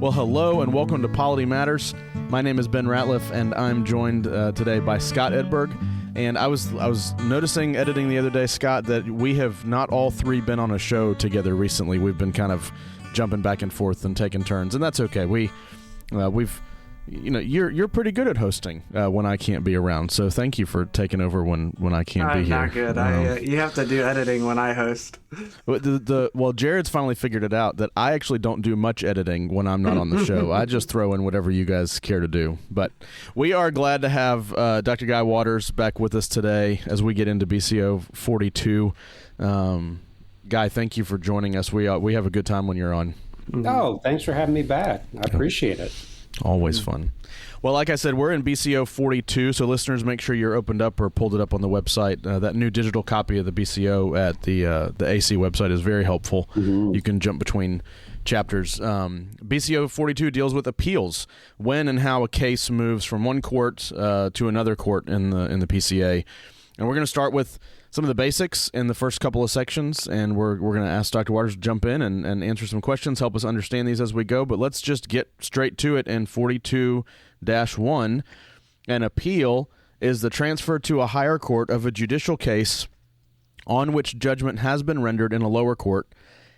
Well, hello and welcome to Polity Matters. My name is Ben Ratliff, and I'm joined today by Scott Edberg. And I was noticing editing the other day, Scott, that we have not all three been on a show together recently. We've been kind of jumping back and forth and taking turns, and that's okay. We've you're pretty good at hosting when I can't be around, so thank you for taking over when I can't be here. I'm not good. You have to do editing when I host. Well, Jared's finally figured it out that I actually don't do much editing when I'm not on the show. I just throw in whatever you guys care to do. But we are glad to have Dr. Guy Waters back with us today as we get into BCO 42. Guy, thank you for joining us. We have a good time when you're on. Oh, thanks for having me back. I appreciate it. Always fun. Well, like I said, we're in BCO 42, so listeners, make sure you're opened up or pulled it up on the website. That new digital copy of the BCO at the AC website is very helpful. Mm-hmm. You can jump between chapters. BCO 42 deals with appeals, when and how a case moves from one court to another court in the PCA. And we're going to start with some of the basics in the first couple of sections, and we're going to ask Dr. Waters to jump in and answer some questions, help us understand these as we go. But let's just get straight to it in 42-1. An appeal is the transfer to a higher court of a judicial case on which judgment has been rendered in a lower court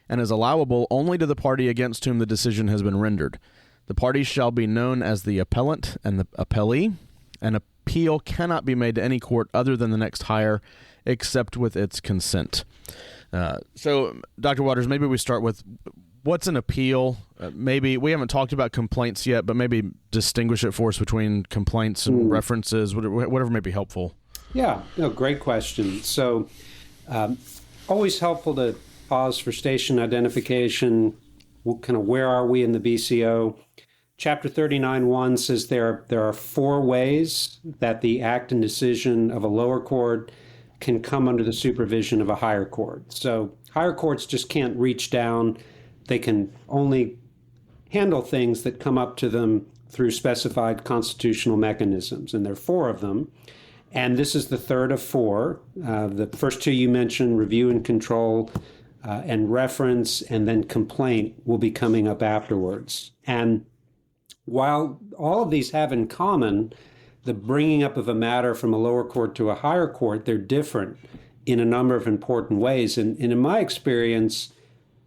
and is allowable only to the party against whom the decision has been rendered. The parties shall be known as the appellant and the appellee. An appeal cannot be made to any court other than the next higher, except with its consent. So, Dr. Waters, maybe we start with what's an appeal? Maybe we haven't talked about complaints yet, but maybe distinguish it for us between complaints and references, whatever may be helpful. Yeah, no, great question. So, always helpful to pause for station identification. Kind of where are we in the BCO? Chapter 39.1 says there are four ways that the act and decision of a lower court can come under the supervision of a higher court. So higher courts just can't reach down. They can only handle things that come up to them through specified constitutional mechanisms, and there are four of them. And this is the third of four. The first two you mentioned, review and control, and reference, and then complaint will be coming up afterwards. And while all of these have in common the bringing up of a matter from a lower court to a higher court, they're different in a number of important ways. And in my experience,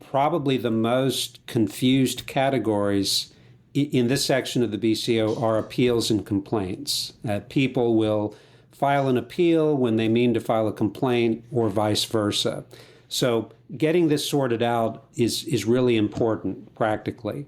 probably the most confused categories in this section of the BCO are appeals and complaints. People will file an appeal when they mean to file a complaint, or vice versa. So getting this sorted out is really important practically.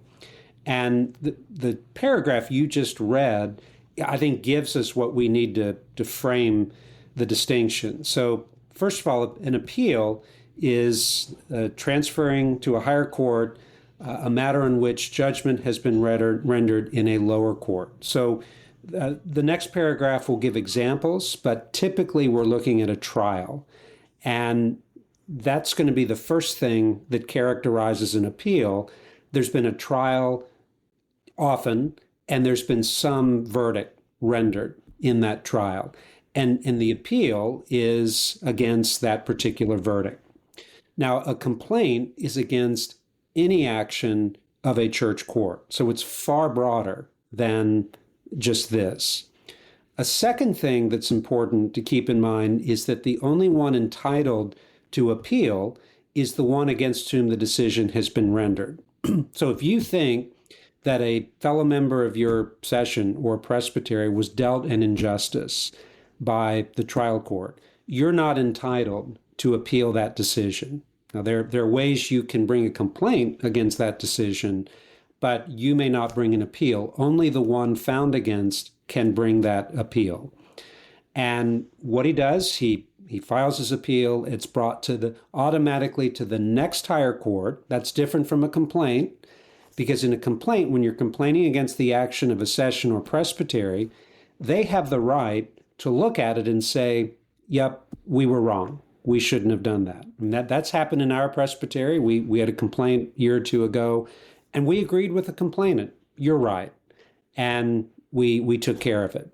And the paragraph you just read, I think, gives us what we need to frame the distinction. So first of all, an appeal is transferring to a higher court a matter in which judgment has been rendered in a lower court. So the next paragraph will give examples, but typically we're looking at a trial. And that's going to be the first thing that characterizes an appeal. There's been a trial often, and there's been some verdict rendered in that trial. And the appeal is against that particular verdict. Now, a complaint is against any action of a church court. So it's far broader than just this. A second thing that's important to keep in mind is that the only one entitled to appeal is the one against whom the decision has been rendered. So if you think that a fellow member of your session or presbytery was dealt an injustice by the trial court, you're not entitled to appeal that decision. Now, there are ways you can bring a complaint against that decision, but you may not bring an appeal. Only the one found against can bring that appeal. And what he does, he files his appeal. It's brought automatically to the next higher court. That's different from a complaint, because in a complaint, when you're complaining against the action of a session or presbytery, they have the right to look at it and say, yep, we were wrong. We shouldn't have done that. And that's happened in our presbytery. We had a complaint a year or two ago, and we agreed with the complainant. You're right. And we took care of it.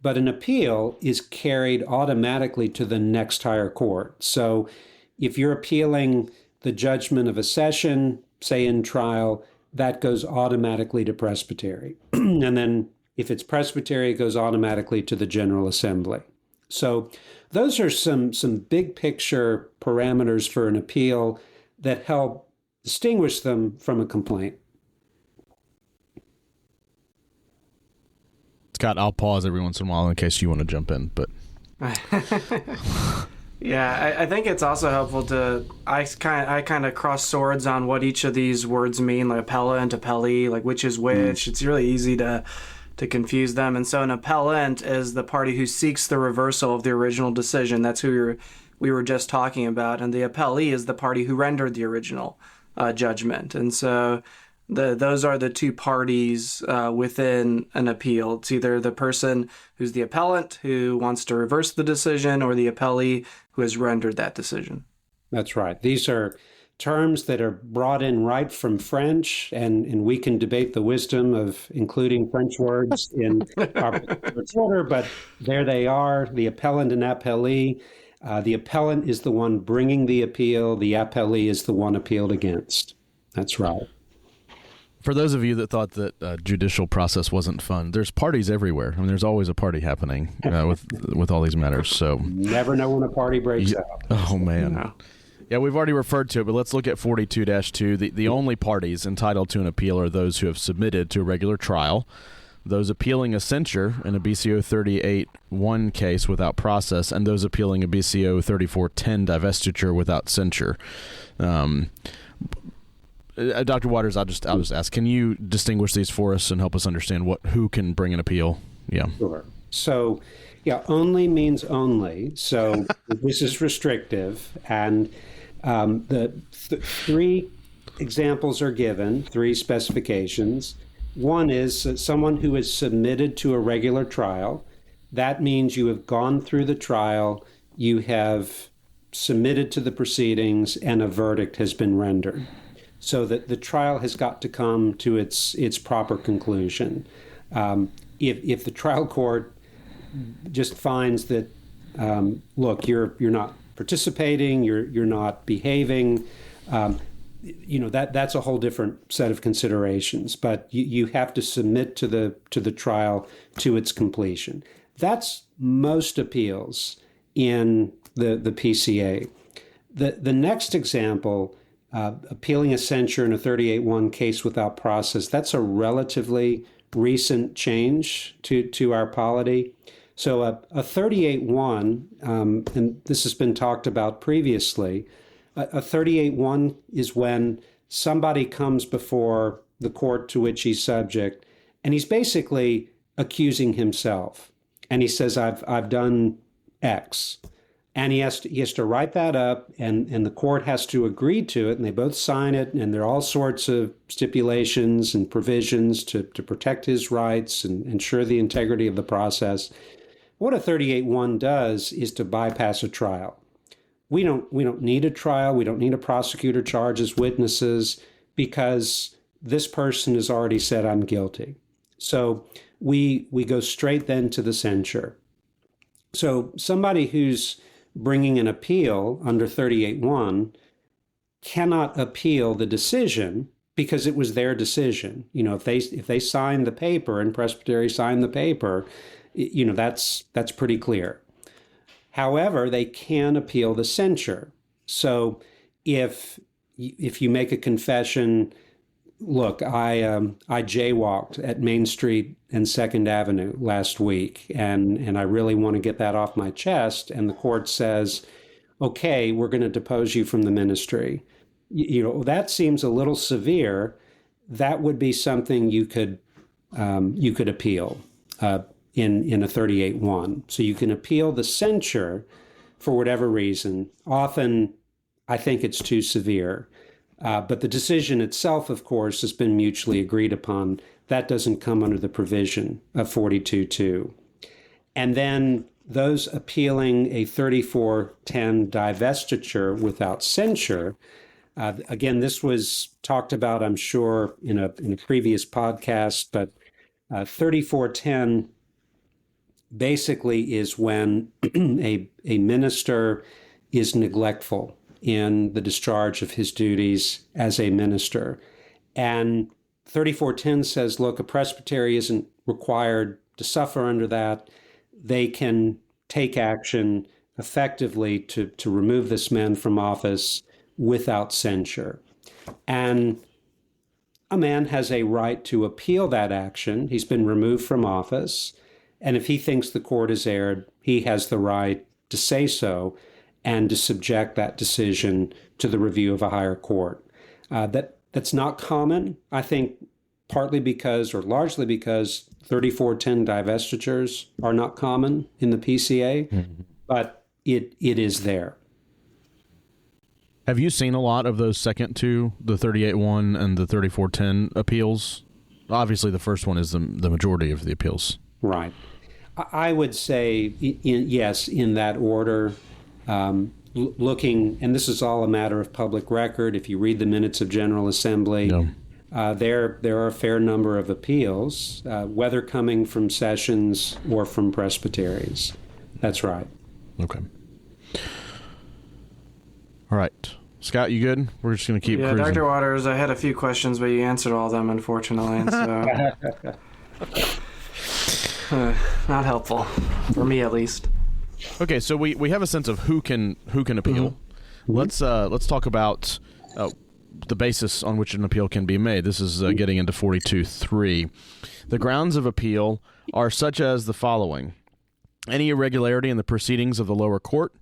But an appeal is carried automatically to the next higher court. So if you're appealing the judgment of a session, say in trial, that goes automatically to presbytery. And then if it's presbytery, it goes automatically to the General Assembly. So those are some big picture parameters for an appeal that help distinguish them from a complaint. Scott, I'll pause every once in a while in case you want to jump in, but yeah, I think it's also helpful to I kind of cross swords on what each of these words mean, like appellant, appellee, like which is which. It's really easy to confuse them. And so an appellant is the party who seeks the reversal of the original decision. That's who we were just talking about. And the appellee is the party who rendered the original judgment. And so those are the two parties within an appeal. It's either the person who's the appellant who wants to reverse the decision, or the appellee who has rendered that decision. That's right. These are terms that are brought in right from French, and we can debate the wisdom of including French words in our order, but there they are, the appellant and appellee. The appellant is the one bringing the appeal. The appellee is the one appealed against. That's right. For those of you that thought that judicial process wasn't fun, there's parties everywhere. I mean, there's always a party happening with all these matters. So never know when a party breaks out. Oh, man. No. Yeah, we've already referred to it, but let's look at 42-2. The only parties entitled to an appeal are those who have submitted to a regular trial, those appealing a censure in a BCO 38-1 case without process, and those appealing a BCO 34-10 divestiture without censure. Dr. Waters, I'll just ask, can you distinguish these for us and help us understand who can bring an appeal? Yeah. Sure. So, only means only. So this is restrictive. And the three examples are given, three specifications. One is someone who is submitted to a regular trial. That means you have gone through the trial, you have submitted to the proceedings, and a verdict has been rendered. So that the trial has got to come to its proper conclusion. If the trial court just finds that, look, you're not participating, you're not behaving, that's a whole different set of considerations. But you have to submit to the trial to its completion. That's most appeals in the PCA. The next example. Appealing a censure in a 38-1 case without process, that's a relatively recent change to our polity. So a 38-1, and this has been talked about previously, a 38-1 is when somebody comes before the court to which he's subject, and he's basically accusing himself. And he says, I've done X. And he has to write that up, and the court has to agree to it, and they both sign it, and there are all sorts of stipulations and provisions to protect his rights and ensure the integrity of the process. What a 38-1 does is to bypass a trial. We don't need a trial. We don't need a prosecutor charges witnesses, because this person has already said, I'm guilty. So we go straight then to the censure. So somebody who's bringing an appeal under 38-1 cannot appeal the decision because it was their decision. If they signed the paper and presbytery signed the paper, that's pretty clear. However, they can appeal the censure. So if you make a confession, look, I jaywalked at Main Street and 2nd Avenue last week, and I really want to get that off my chest, and the court says, okay, we're going to depose you from the ministry. That seems a little severe. That would be something you could appeal in a 38-1. So you can appeal the censure for whatever reason. Often, I think it's too severe. But the decision itself, of course, has been mutually agreed upon. That doesn't come under the provision of 42.2. And then those appealing a 34-10 divestiture without censure, again, this was talked about, I'm sure, in a previous podcast, but 34-10 basically is when a minister is neglectful in the discharge of his duties as a minister. And 3410 says, look, a presbytery isn't required to suffer under that. They can take action effectively to remove this man from office without censure. And a man has a right to appeal that action. He's been removed from office. And if he thinks the court has erred, he has the right to say so and to subject that decision to the review of a higher court. That's not common, I think, partly because, or largely because, 3410 divestitures are not common in the PCA, but it is there. Have you seen a lot of those second two, the 38-1 and the 3410 appeals? Obviously, the first one is the majority of the appeals. Right. I would say, yes, in that order, looking, and this is all a matter of public record. If you read the minutes of General Assembly, there are a fair number of appeals, whether coming from sessions or from presbyteries. That's right. Okay. All right. Scott, you good? We're just going to keep cruising. Dr. Waters, I had a few questions, but you answered all of them, unfortunately. So not helpful, for me at least. Okay, so we have a sense of who can appeal. Let's talk about the basis on which an appeal can be made. This is getting into 42.3. The grounds of appeal are such as the following: any irregularity in the proceedings of the lower court,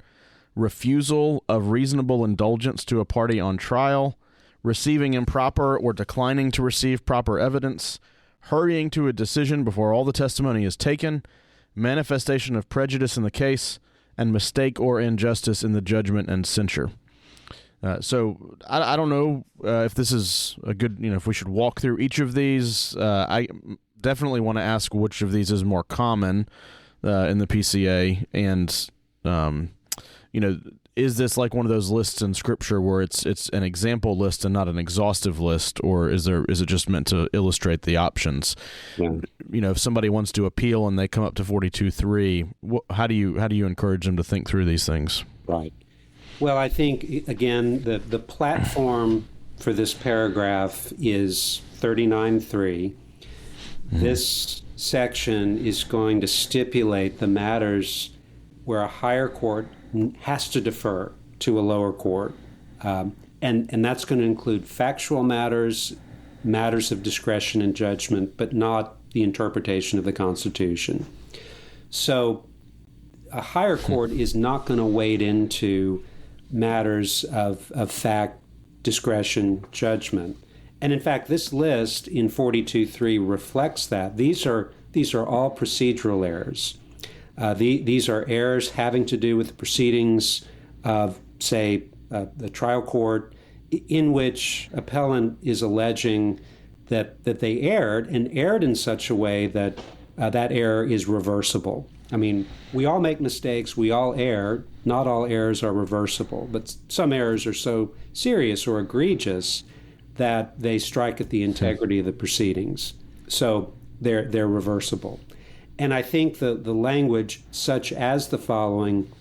refusal of reasonable indulgence to a party on trial, receiving improper or declining to receive proper evidence, hurrying to a decision before all the testimony is taken, manifestation of prejudice in the case, and mistake or injustice in the judgment and censure. So I don't know if this is a good, if we should walk through each of these. I definitely want to ask which of these is more common in the PCA, and is this like one of those lists in Scripture where it's an example list and not an exhaustive list, or is it just meant to illustrate the options? Yeah. If somebody wants to appeal and they come up to 42.3, how do you encourage them to think through these things? Right. Well, I think again the platform for this paragraph is 39.3. This section is going to stipulate the matters where a higher court has to defer to a lower court, and that's going to include factual matters of discretion and judgment, but not the interpretation of the Constitution. So a higher court is not going to wade into matters of fact, discretion, judgment. And in fact, this list in 42.3 reflects that. These are all procedural errors. These are errors having to do with the proceedings of, say, the trial court, in which appellant is alleging that they erred in such a way that that error is reversible. I mean, we all make mistakes, we all err. Not all errors are reversible, but some errors are so serious or egregious that they strike at the integrity of the proceedings. So they're reversible. And I think the language, such as the following,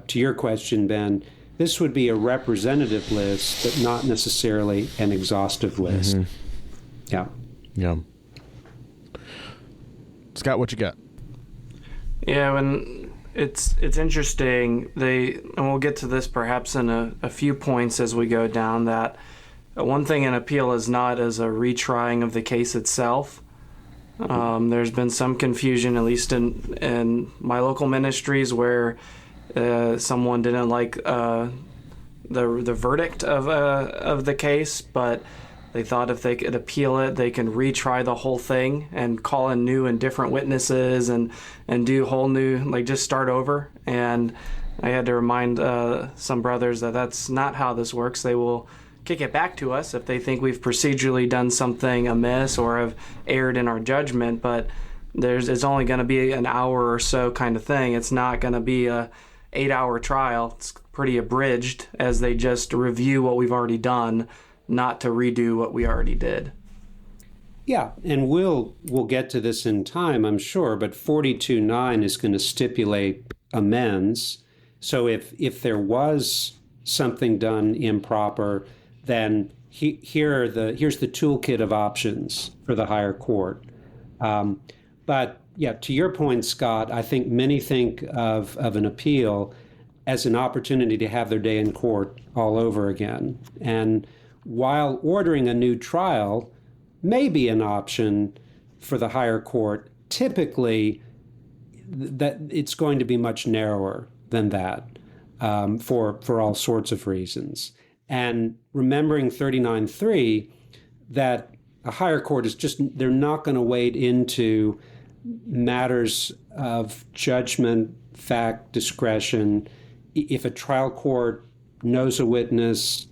to your question, Ben, this would be a representative list, but not necessarily an exhaustive list. Yeah. Yeah. Scott, what you got? Yeah, when it's interesting, and we'll get to this perhaps in a few points as we go down, that one thing an appeal is not as a retrying of the case itself. There's been some confusion, at least in my local ministries, where someone didn't like the verdict of the case, but they thought if they could appeal it, they can retry the whole thing and call in new and different witnesses and do whole new, just start over. And I had to remind some brothers that that's not how this works. They will kick it back to us if they think we've procedurally done something amiss or have erred in our judgment, but it's only going to be an hour or so kind of thing. It's not going to be a 8-hour trial. It's pretty abridged as they just review what we've already done, not to redo what we already did. Yeah, and we'll get to this in time, I'm sure, but 42.9 is going to stipulate amends. So if there was something done improper, then here's the toolkit of options for the higher court. But yeah, to your point, Scott, I think many think of an appeal as an opportunity to have their day in court all over again. And while ordering a new trial may be an option for the higher court, typically that it's going to be much narrower than that for all sorts of reasons. And remembering 39.3, that a higher court is just, they're not going to wade into matters of judgment, fact, discretion. If a trial court knows a witness,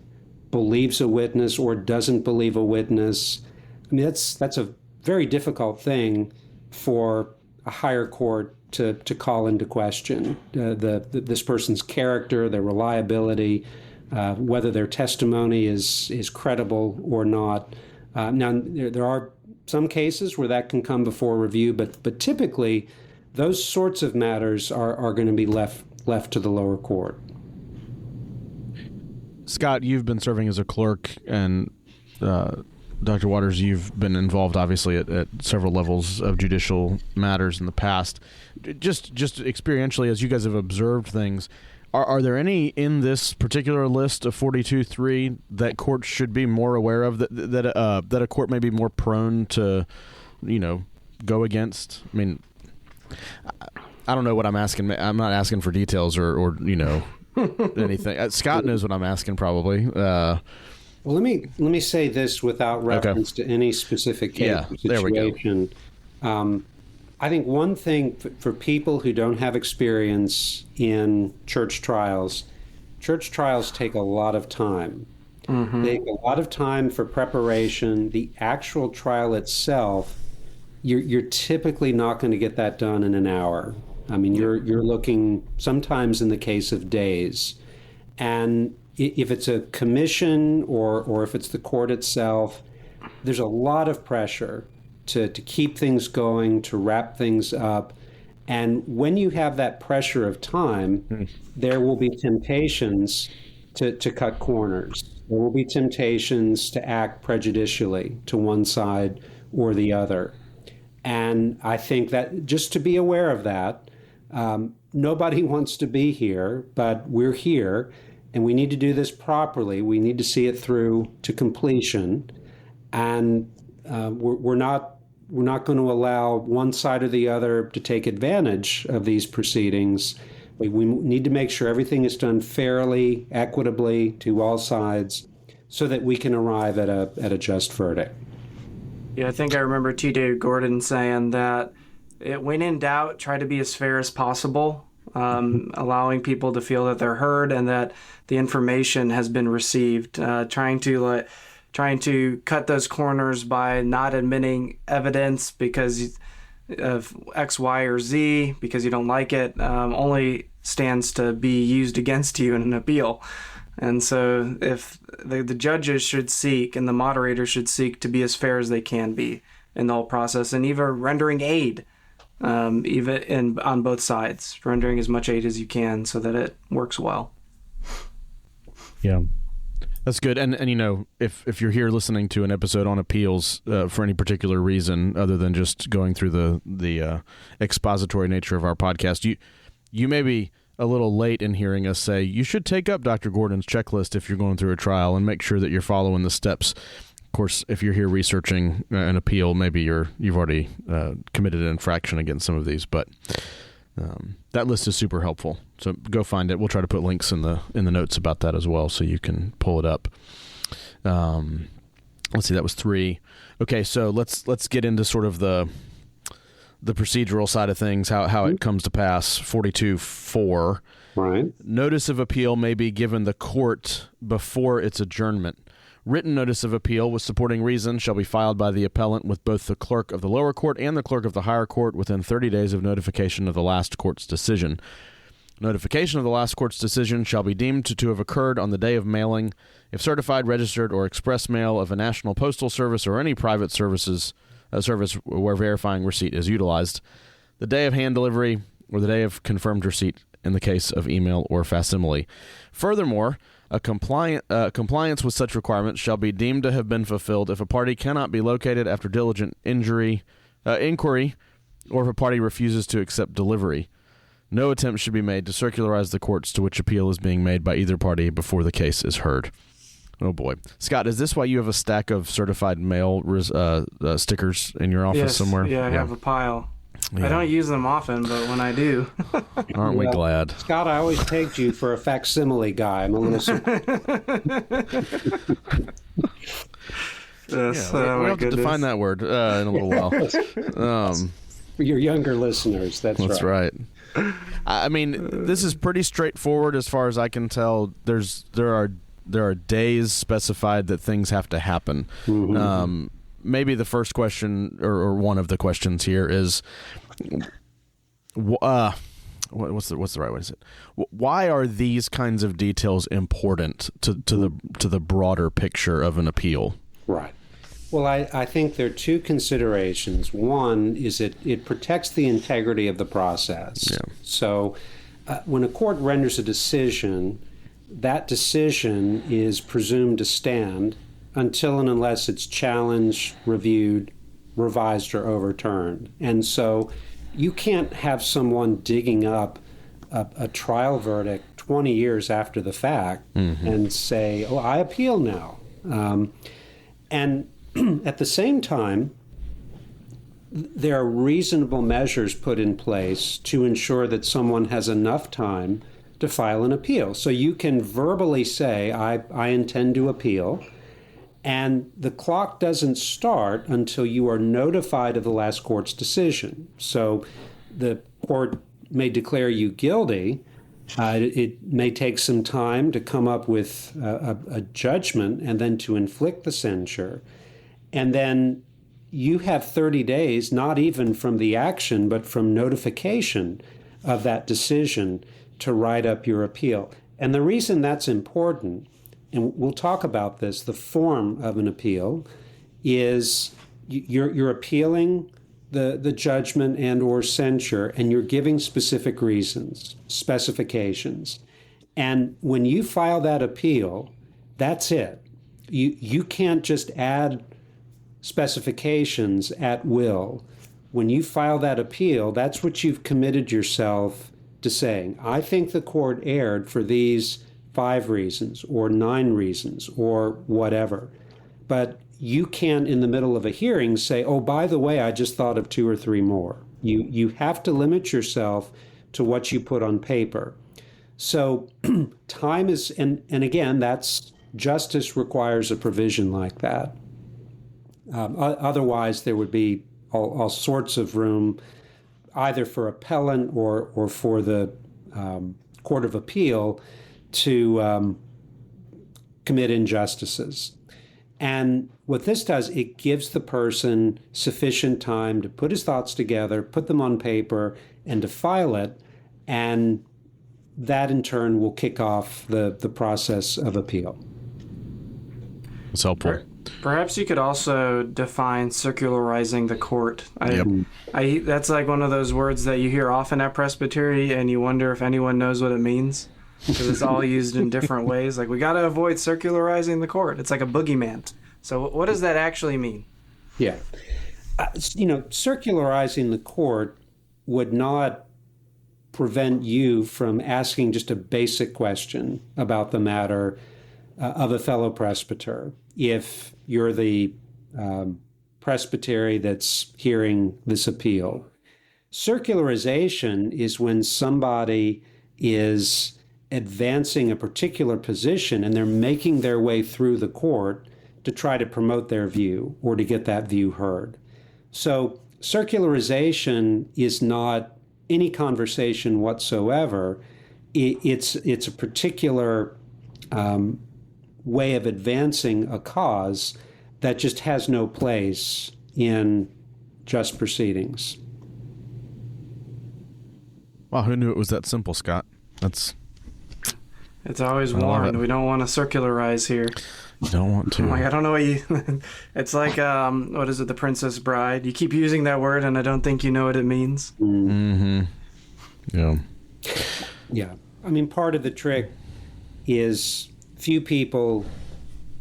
believes a witness, or doesn't believe a witness, I mean, that's a very difficult thing for a higher court to call into question this person's character, their reliability, whether their testimony is credible or not. Now, there are some cases where that can come before review, but typically those sorts of matters are going to be left to the lower court. Scott, you've been serving as a clerk, and Dr. Waters, you've been involved, obviously, at several levels of judicial matters in the past. Just experientially, as you guys have observed things, are there any in this particular list of 42.3 that courts should be more aware of, that a court may be more prone to, go against? I mean, I don't know what I'm asking. I'm not asking for details or anything. Scott knows what I'm asking, probably. Well, let me say this without reference to any specific case or situation. There we go. I think one thing for people who don't have experience in church trials take a lot of time. Mm-hmm. They take a lot of time for preparation. The actual trial itself, you're typically not going to get that done in an hour. I mean, you're looking sometimes in the case of days. And if it's a commission or if it's the court itself, there's a lot of pressure to keep things going, to wrap things up. And when you have that pressure of time, there will be temptations to cut corners. There will be temptations to act prejudicially to one side or the other. And I think that just to be aware of that, nobody wants to be here, but we're here, and we need to do this properly. We need to see it through to completion. And we're not going to allow one side or the other to take advantage of these proceedings. We need to make sure everything is done fairly, equitably to all sides, so that we can arrive at a just verdict. Yeah, I think I remember T.J. Gordon saying that when in doubt, try to be as fair as possible, allowing people to feel that they're heard and that the information has been received, trying to cut those corners by not admitting evidence because of X, Y, or Z, because you don't like it, only stands to be used against you in an appeal. And so if the judges should seek and the moderators should seek to be as fair as they can be in the whole process, and even rendering aid, even on both sides, rendering as much aid as you can so that it works well. Yeah. That's good. And if you're here listening to an episode on appeals for any particular reason other than just going through the expository nature of our podcast, you may be a little late in hearing us say you should take up Dr. Gordon's checklist if you're going through a trial and make sure that you're following the steps. Of course, if you're here researching an appeal, maybe you've already committed an infraction against some of these, but that list is super helpful. So go find it. We'll try to put links in the notes about that as well, so you can pull it up. Let's see, that was 3. Okay, so let's get into sort of the procedural side of things, how it comes to pass. 42.4. Right. Notice of appeal may be given the court before its adjournment. Written notice of appeal with supporting reason shall be filed by the appellant with both the clerk of the lower court and the clerk of the higher court within 30 days of notification of the last court's decision. Notification of the last court's decision shall be deemed to have occurred on the day of mailing, if certified, registered, or express mail of a national postal service or any private service where verifying receipt is utilized, the day of hand delivery, or the day of confirmed receipt in the case of email or facsimile. Furthermore, Compliance with such requirements shall be deemed to have been fulfilled if a party cannot be located after diligent inquiry, or if a party refuses to accept delivery. No attempt should be made to circularize the courts to which appeal is being made by either party before the case is heard. Oh boy, Scott, is this why you have a stack of certified mail stickers in your office somewhere? Yeah, I have a pile. Yeah. I don't use them often, but when I do. Aren't we glad? Scott, I always pegged you for a facsimile guy. I'm a little Yes, we'll have to define that word in a little while. For your younger listeners, that's right. I mean, this is pretty straightforward as far as I can tell. There are days specified that things have to happen. Mm-hmm. Maybe the first question or one of the questions here is, what's the right way to say it? Why are these kinds of details important to the broader picture of an appeal? Right. Well, I think there are two considerations. One is it protects the integrity of the process. Yeah. So when a court renders a decision, that decision is presumed to stand until and unless it's challenged, reviewed, revised, or overturned. And so you can't have someone digging up a trial verdict 20 years after the fact and say, oh, I appeal now. And at the same time, there are reasonable measures put in place to ensure that someone has enough time to file an appeal. So you can verbally say, I intend to appeal, and the clock doesn't start until you are notified of the last court's decision. So the court may declare you guilty. It may take some time to come up with a judgment and then to inflict the censure. And then you have 30 days, not even from the action, but from notification of that decision to write up your appeal. And the reason that's important, and we'll talk about this, the form of an appeal, is you're appealing the judgment and or censure, and you're giving specific reasons, specifications. And when you file that appeal, that's it. You can't just add specifications at will. When you file that appeal, that's what you've committed yourself to saying. I think the court erred for these 5 reasons or 9 reasons or whatever. But you can't, in the middle of a hearing, say, oh, by the way, I just thought of 2 or 3 more. You have to limit yourself to what you put on paper. So time is, and again, that's justice requires a provision like that. Otherwise, there would be all sorts of room, either for appellant or for the Court of Appeal to commit injustices. And what this does, it gives the person sufficient time to put his thoughts together, put them on paper, and to file it, and that in turn will kick off the process of appeal. It's helpful. Perhaps you could also define circularizing the court. That's like one of those words that you hear often at Presbytery, and you wonder if anyone knows what it means, because it's all used in different ways. Like, we got to avoid circularizing the court. It's like a boogeyman. So what does that actually mean? Yeah. Circularizing the court would not prevent you from asking just a basic question about the matter of a fellow presbyter. If you're the presbytery that's hearing this appeal. Circularization is when somebody is advancing a particular position and they're making their way through the court to try to promote their view or to get that view heard. So circularization is not any conversation whatsoever. It's a particular way of advancing a cause that just has no place in just proceedings. Wow, who knew it was that simple, Scott? It's always warned. We don't want to circularize here. You don't want to. I don't know what you... It's like, what is it, The Princess Bride? You keep using that word, and I don't think you know what it means. Mm-hmm. Yeah. Yeah. I mean, part of the trick is few people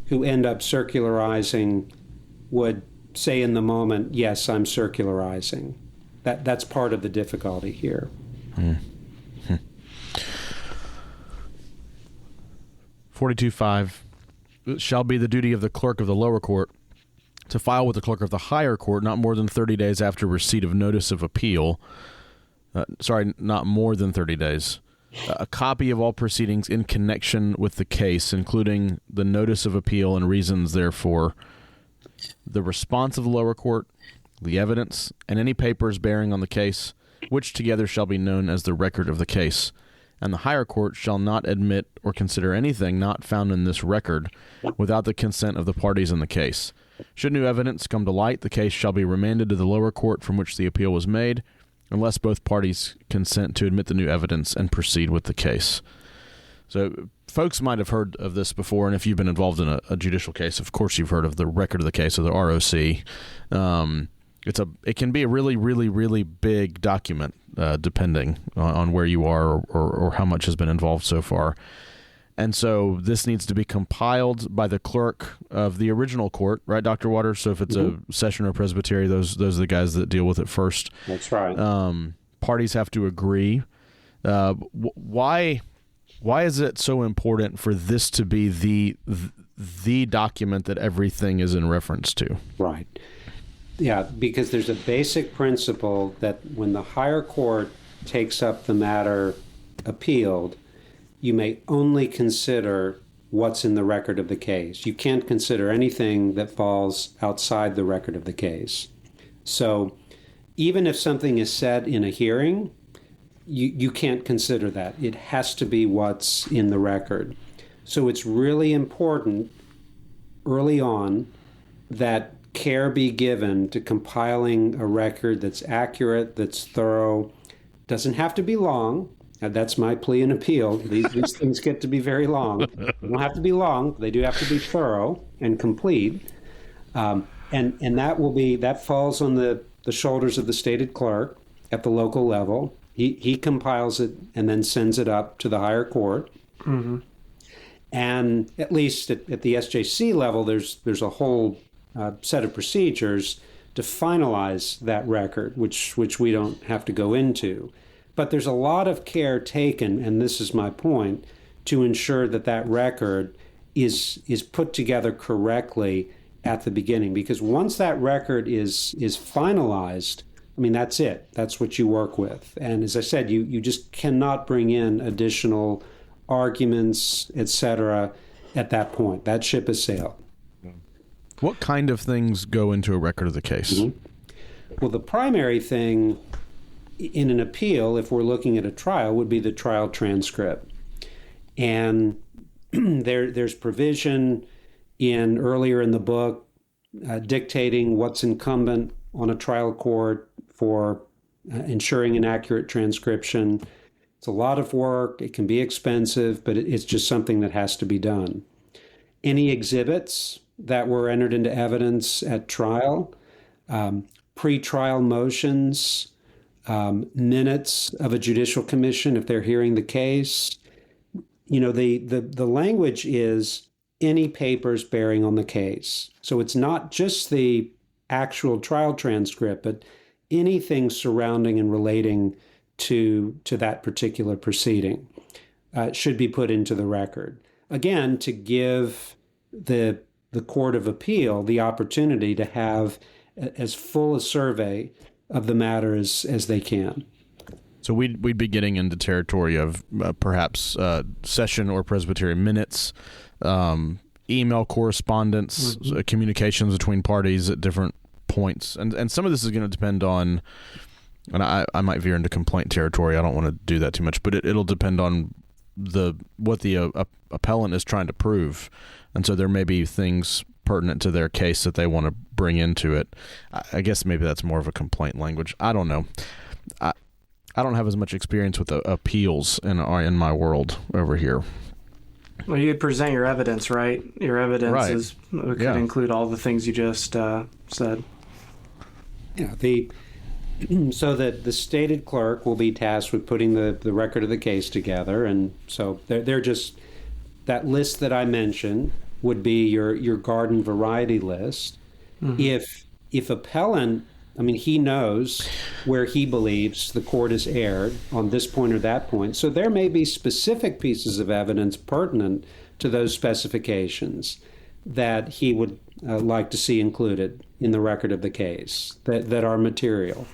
who end up circularizing would say in the moment, yes, I'm circularizing. That's part of the difficulty here. 42.5, it shall be the duty of the clerk of the lower court to file with the clerk of the higher court not more than 30 days after receipt of notice of appeal. Not more than 30 days. A copy of all proceedings in connection with the case, including the notice of appeal and reasons therefor, the response of the lower court, the evidence, and any papers bearing on the case, which together shall be known as the record of the case. And the higher court shall not admit or consider anything not found in this record without the consent of the parties in the case. Should new evidence come to light, the case shall be remanded to the lower court from which the appeal was made, unless both parties consent to admit the new evidence and proceed with the case. So folks might have heard of this before, and if you've been involved in a judicial case, of course you've heard of the record of the case, or the ROC. It can be a really, really, really big document, depending on where you are or how much has been involved so far. And so this needs to be compiled by the clerk of the original court, right, Dr. Waters? So if it's a session or presbytery, those are the guys that deal with it first. That's right. Parties have to agree. Why is it so important for this to be the document that everything is in reference to? Right. Yeah, because there's a basic principle that when the higher court takes up the matter appealed, you may only consider what's in the record of the case. You can't consider anything that falls outside the record of the case. So even if something is said in a hearing, you can't consider that. It has to be what's in the record. So it's really important early on that care be given to compiling a record that's accurate, that's thorough. Doesn't have to be long. That's my plea and appeal. These things get to be very long. They don't have to be long. They do have to be thorough and complete. And that falls on the shoulders of the stated clerk at the local level. He compiles it and then sends it up to the higher court. Mm-hmm. And at least at the SJC level, there's a whole set of procedures to finalize that record, which we don't have to go into. But there's a lot of care taken, and this is my point, to ensure that record is put together correctly at the beginning. Because once that record is finalized, I mean, that's it. That's what you work with. And as I said, you just cannot bring in additional arguments, etc. at that point. That ship has sailed. What kind of things go into a record of the case? Mm-hmm. Well, the primary thing in an appeal, if we're looking at a trial, would be the trial transcript. And there's provision earlier in the book dictating what's incumbent on a trial court for ensuring an accurate transcription. It's a lot of work. It can be expensive, but it's just something that has to be done. Any exhibits that were entered into evidence at trial, pre-trial motions, minutes of a judicial commission if they're hearing the case. You know, the language is any papers bearing on the case. So it's not just the actual trial transcript, but anything surrounding and relating to that particular proceeding should be put into the record. Again, to give the Court of Appeal the opportunity to have as full a survey of the matter as they can. So we'd be getting into territory of perhaps session or presbytery minutes, email correspondence, mm-hmm. Communications between parties at different points. And some of this is going to depend on, and I might veer into complaint territory. I don't want to do that too much, but it'll depend on what the appellant is trying to prove. And so there may be things pertinent to their case that they want to bring into it. I guess maybe that's more of a complaint language. I don't know. I don't have as much experience with appeals in my world over here. Well, you'd present your evidence, right? Your evidence could include all the things you just said. Yeah. So that the stated clerk will be tasked with putting the record of the case together, and so they're just that list that I mentioned would be your garden variety list. Mm-hmm. If appellant, I mean, he knows where he believes the court has erred on this point or that point. So there may be specific pieces of evidence pertinent to those specifications that he would like to see included in the record of the case that are material.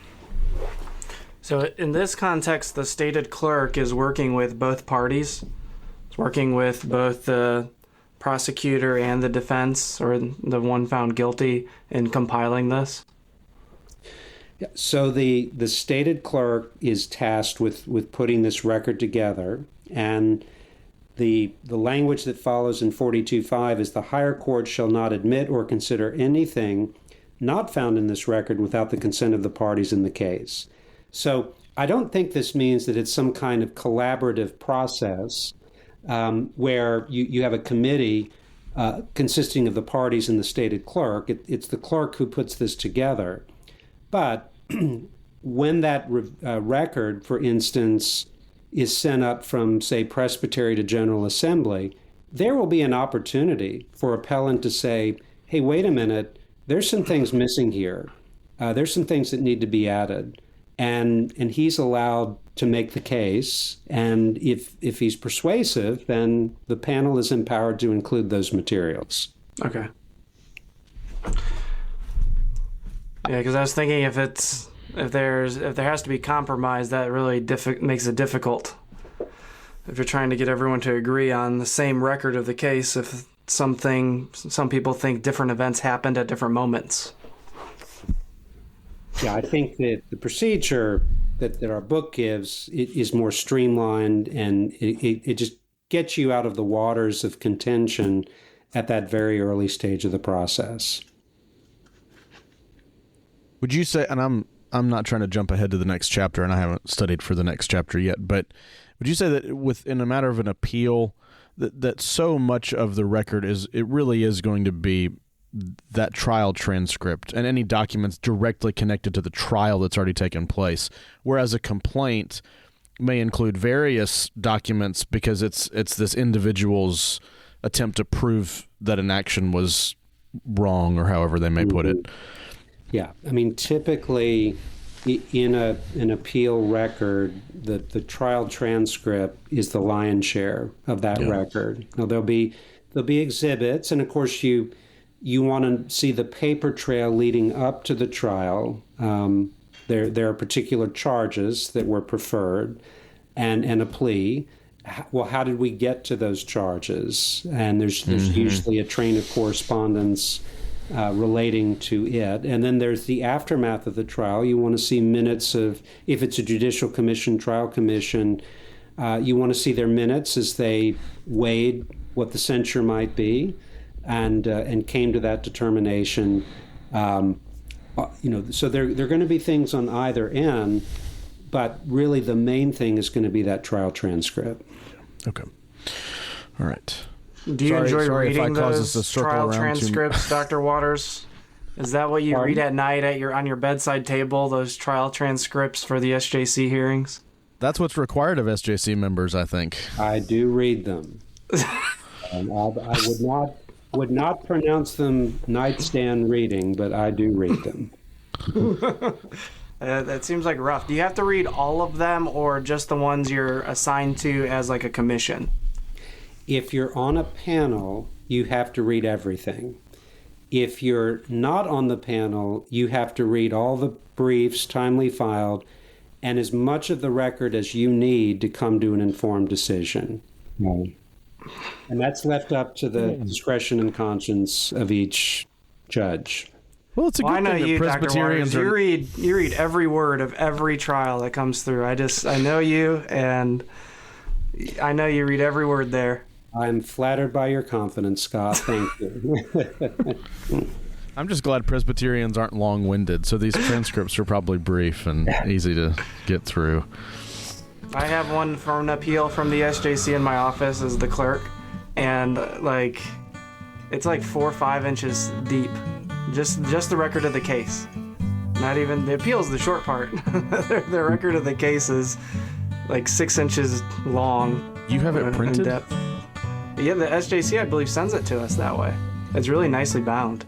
So in this context, the stated clerk is working with both parties. It's working with both the prosecutor and the defense, or the one found guilty, in compiling this. So the stated clerk is tasked with putting this record together, and the language that follows in 42.5 is the higher court shall not admit or consider anything not found in this record without the consent of the parties in the case. So I don't think this means that it's some kind of collaborative process where you have a committee consisting of the parties and the stated clerk. It's the clerk who puts this together. But when that record, for instance, is sent up from, say, Presbytery to General Assembly, there will be an opportunity for appellant to say, hey, wait a minute, there's some things missing here. There's some things that need to be added. And he's allowed to make the case. And if he's persuasive, then the panel is empowered to include those materials. Okay. Yeah, because I was thinking if there has to be compromise, that really makes it difficult. If you're trying to get everyone to agree on the same record of the case, if some people think different events happened at different moments. Yeah, I think that the procedure that our book gives is more streamlined, and it just gets you out of the waters of contention at that very early stage of the process. Would you say, and I'm not trying to jump ahead to the next chapter, and I haven't studied for the next chapter yet, but would you say that within a matter of an appeal, that so much of the record really is going to be that trial transcript and any documents directly connected to the trial that's already taken place, whereas a complaint may include various documents because it's this individual's attempt to prove that an action was wrong, or however they may put it? Yeah, I mean, typically in an appeal record, the trial transcript is the lion's share of that record. Now there'll be exhibits, and of course you want to see the paper trail leading up to the trial. There are particular charges that were preferred, and a plea. Well, how did we get to those charges? And there's usually a train of correspondence relating to it. And then there's the aftermath of the trial. You want to see minutes of, if it's a judicial commission, trial commission, you want to see their minutes as they weighed what the censure might be and came to that determination. So there are going to be things on either end, but really the main thing is going to be that trial transcript. Okay. All right. Do you enjoy reading those trial transcripts, Dr. Waters? Is that what you read at night on your bedside table, those trial transcripts for the SJC hearings? That's what's required of SJC members, I think. I do read them. I would not pronounce them nightstand reading, but I do read them. That seems like rough. Do you have to read all of them, or just the ones you're assigned to as like a commission? If you're on a panel, you have to read everything. If you're not on the panel, you have to read all the briefs timely filed and as much of the record as you need to come to an informed decision. And that's left up to the discretion and conscience of each judge. Well, it's a good thing that Presbyterians you read every word of every trial that comes through. I know you, and I know you read every word there. I'm flattered by your confidence, Scott. Thank you. I'm just glad Presbyterians aren't long-winded, so these transcripts are probably brief and easy to get through. I have one from an appeal from the SJC in my office as the clerk, and it's like 4 or 5 inches deep. Just the record of the case. Not even the appeal is the short part. The record of the case is like 6 inches long. You have it printed? In depth. Yeah, the SJC, I believe, sends it to us that way. It's really nicely bound.